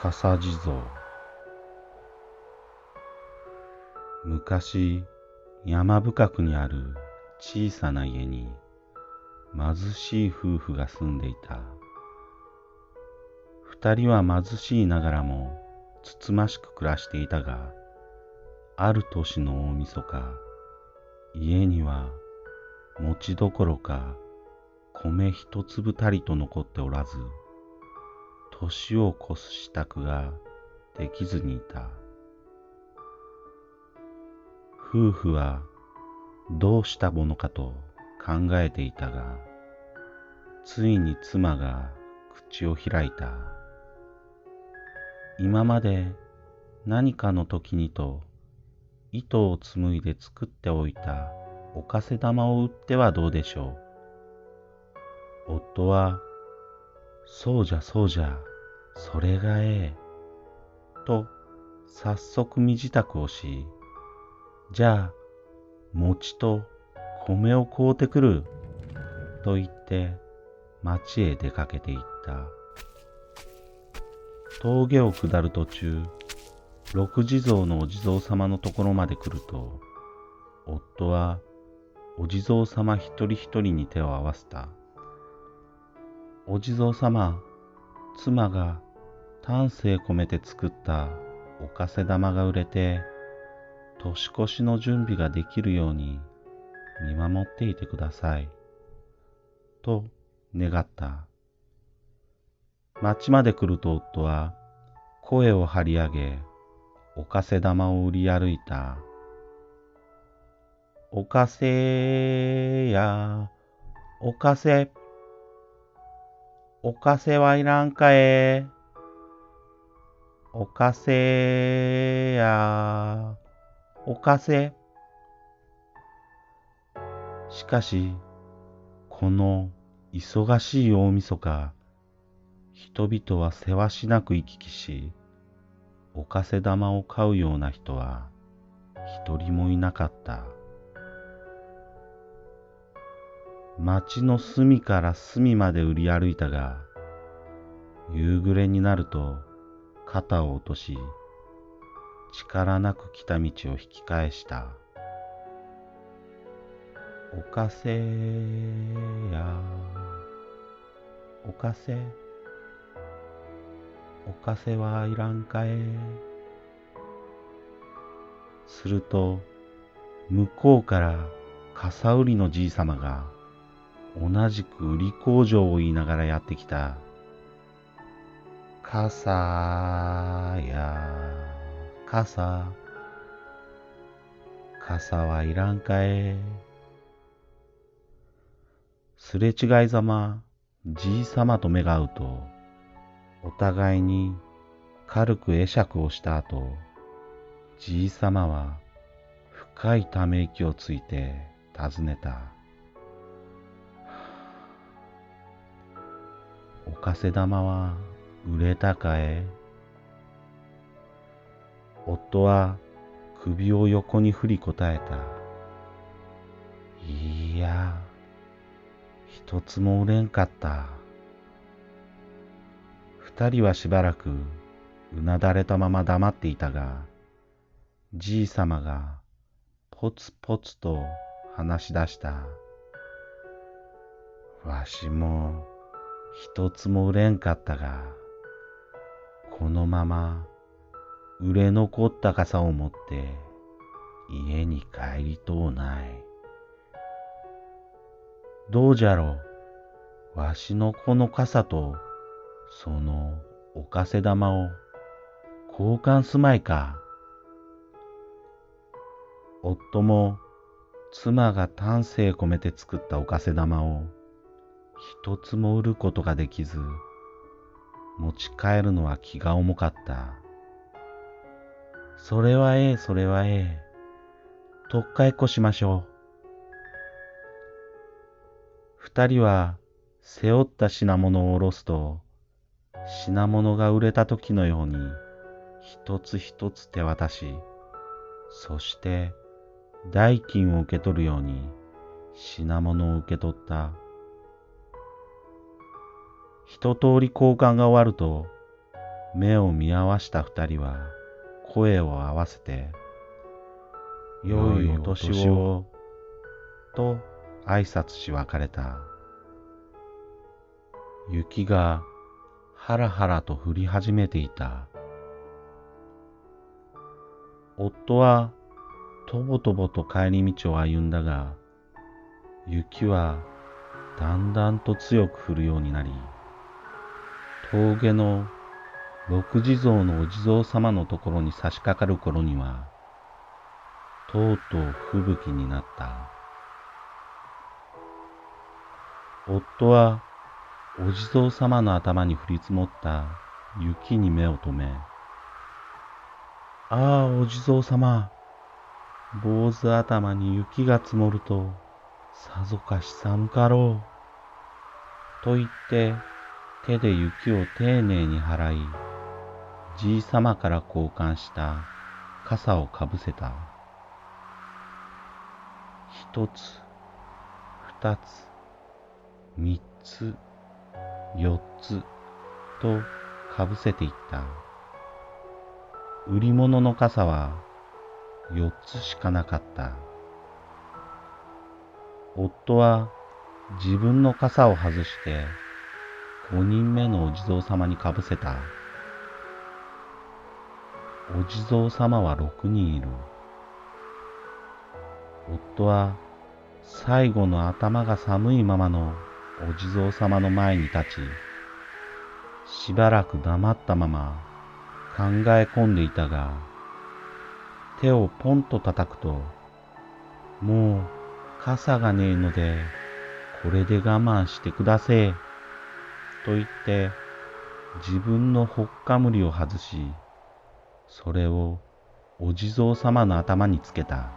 笠地蔵。昔、山深くにある小さな家に貧しい夫婦が住んでいた。二人は貧しいながらもつつましく暮らしていたが、ある年の大晦日、家には餅どころか米一粒たりと残っておらず、年を越す支度ができずにいた。夫婦はどうしたものかと考えていたが、ついに妻が口を開いた。今まで何かの時にと糸を紡いで作っておいたおかせ玉を売ってはどうでしょう。夫は、そうじゃそうじゃ、それがええ、と早速身支度をし、じゃあ餅と米を買うてくる、と言って町へ出かけていった。峠を下る途中、六地蔵のお地蔵様のところまで来ると、夫はお地蔵様一人一人に手を合わせた。お地蔵様、妻が丹精込めて作ったおかせ玉が売れて、年越しの準備ができるように見守っていてください、と願った。町まで来ると夫は声を張り上げ、おかせ玉を売り歩いた。おかせや、おかせ。おかせはいらんかえ。おかせや、おかせ。しかし、この忙しい大晦日、人々はせわしなく行き来し、おかせ玉を買うような人は一人もいなかった。町の隅から隅まで売り歩いたが、夕暮れになると肩を落とし、力なく来た道を引き返した。おかせや、おかせ。おかせはいらんかえ。すると、向こうから傘売りのじいさまが同じく売り工場を言いながらやってきた。傘や、傘。傘はいらんかえ。すれ違いざま、じいさまと目が合うと、お互いに軽く会釈をした後、じいさまは深いため息をついて尋ねた。おかせ玉は売れたかえ。夫は首を横に振り答えた。いや、一つも売れんかった。二人はしばらくうなだれたまま黙っていたが、じいさまがポツポツと話し出した。わしも一つも売れんかったが、このまま売れ残った傘を持って家に帰りとうない。どうじゃろう、わしのこの傘とそのおかせ玉を交換すまいか。夫も妻が丹精込めて作ったおかせ玉を一つも売ることができず、持ち帰るのは気が重かった。それはええ、それはええ。とっかえっこしましょう。二人は背負った品物を下ろすと、品物が売れた時のように一つ一つ手渡し、そして代金を受け取るように品物を受け取った。一通り交換が終わると、目を見合わした二人は声を合わせて、良いお年を、と挨拶し別れた。雪がはらはらと降り始めていた。夫はとぼとぼと帰り道を歩んだが、雪はだんだんと強く降るようになり、峠の六地蔵のお地蔵様のところに差し掛かる頃には、とうとう吹雪になった。夫はお地蔵様の頭に降り積もった雪に目を留め、ああ、お地蔵様、坊主頭に雪が積もると、さぞかし寒かろう。と言って、手で雪を丁寧に払い、じいさまから交換した傘をかぶせた。一つ、二つ、三つ、四つ、とかぶせていった。売り物の傘は4つしかなかった。夫は自分の傘を外して5人目のお地蔵様にかぶせた。お地蔵様は6人いる。夫は最後の頭が寒いままのお地蔵様の前に立ち、しばらく黙ったまま考え込んでいたが、手をポンと叩くと、もう傘がねえので、これで我慢してくだせえ、と言って、自分のほっかむりを外し、それをお地蔵様の頭につけた。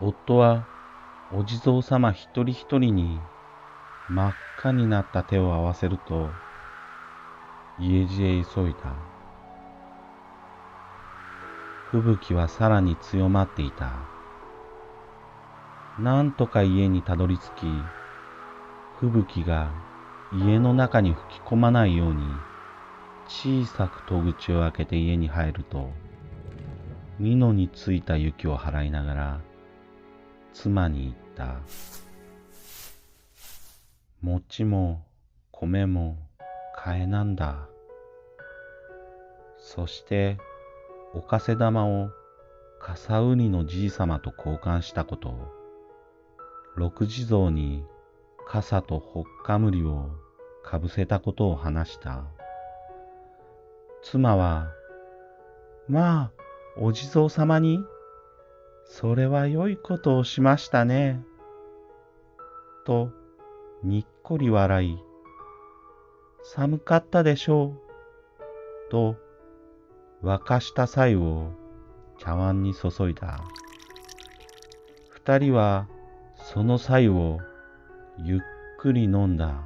夫はお地蔵様一人一人に真っ赤になった手を合わせると、家路へ急いだ。吹雪はさらに強まっていた。なんとか家にたどり着き、吹雪が家の中に吹き込まないように小さく戸口を開けて家に入ると、蓑についた雪を払いながら妻に言った。餅も米も買えなんだ。そしておかせ玉を傘売りのじいさまと交換したこと、六地蔵に傘とほっかむりをかぶせたことを話した。妻は、まあ、お地蔵様に、それは良いことをしましたね。と、にっこり笑い、寒かったでしょう。と、沸かした菜を茶碗に注いだ。二人は、その菜をゆっくり飲んだ。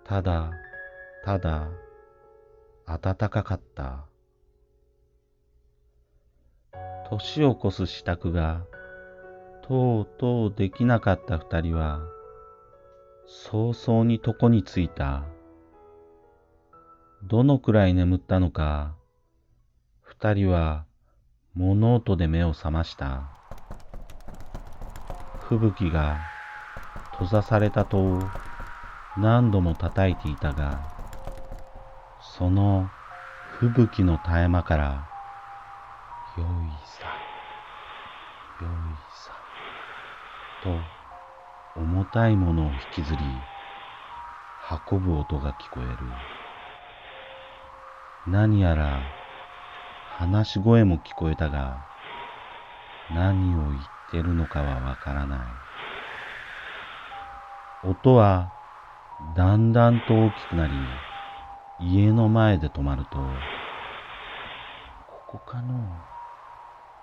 ただ、ただ、暖かかった。年を越す支度がとうとうできなかった二人は早々に床に着いた。どのくらい眠ったのか、二人は物音で目を覚ました。吹雪が閉ざされた戸を何度も叩いていたが、その吹雪の絶え間から、よいさ、よいさ、と重たいものを引きずり、運ぶ音が聞こえる。何やら話し声も聞こえたが、何を言ってるのかはわからない。音はだんだんと大きくなり、家の前で止まると、ここかの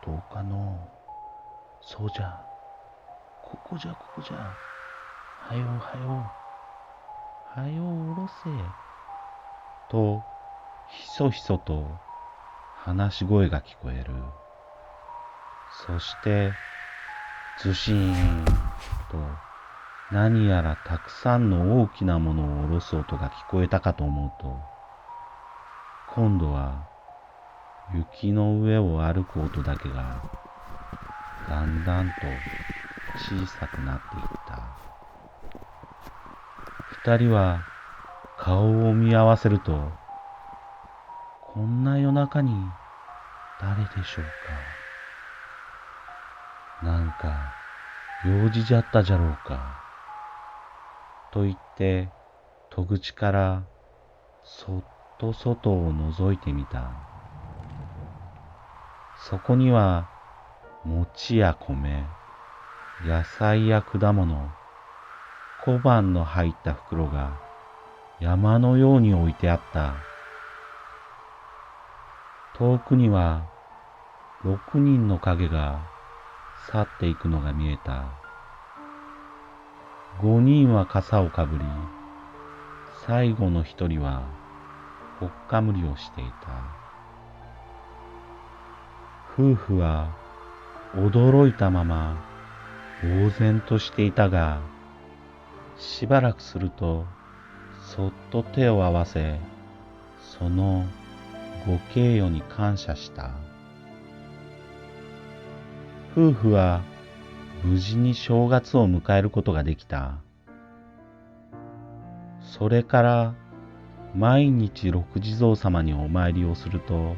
どうかのそうじゃ、ここじゃここじゃ、はよはよ、はよおろせ、とひそひそと話し声が聞こえる。そしてズシーンと何やらたくさんの大きなものを下ろす音が聞こえたかと思うと、今度は雪の上を歩く音だけがだんだんと小さくなっていった。二人は顔を見合わせると、こんな夜中に誰でしょうか。なんか用事じゃったじゃろうか。と言って戸口からそっと外を覗いてみた。そこには餅や米、野菜や果物、小判の入った袋が山のように置いてあった。遠くには6人の影が去っていくのが見えた。5人は傘をかぶり、最後の1人はほっかむりをしていた。夫婦は驚いたまま呆然としていたが、しばらくするとそっと手を合わせ、そのご敬与に感謝した。夫婦は無事に正月を迎えることができた。それから毎日六地蔵様にお参りをすると、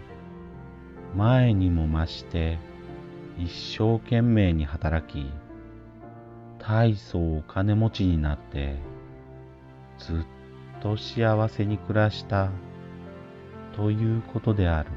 前にも増して一生懸命に働き、大層お金持ちになってずっと幸せに暮らしたということである。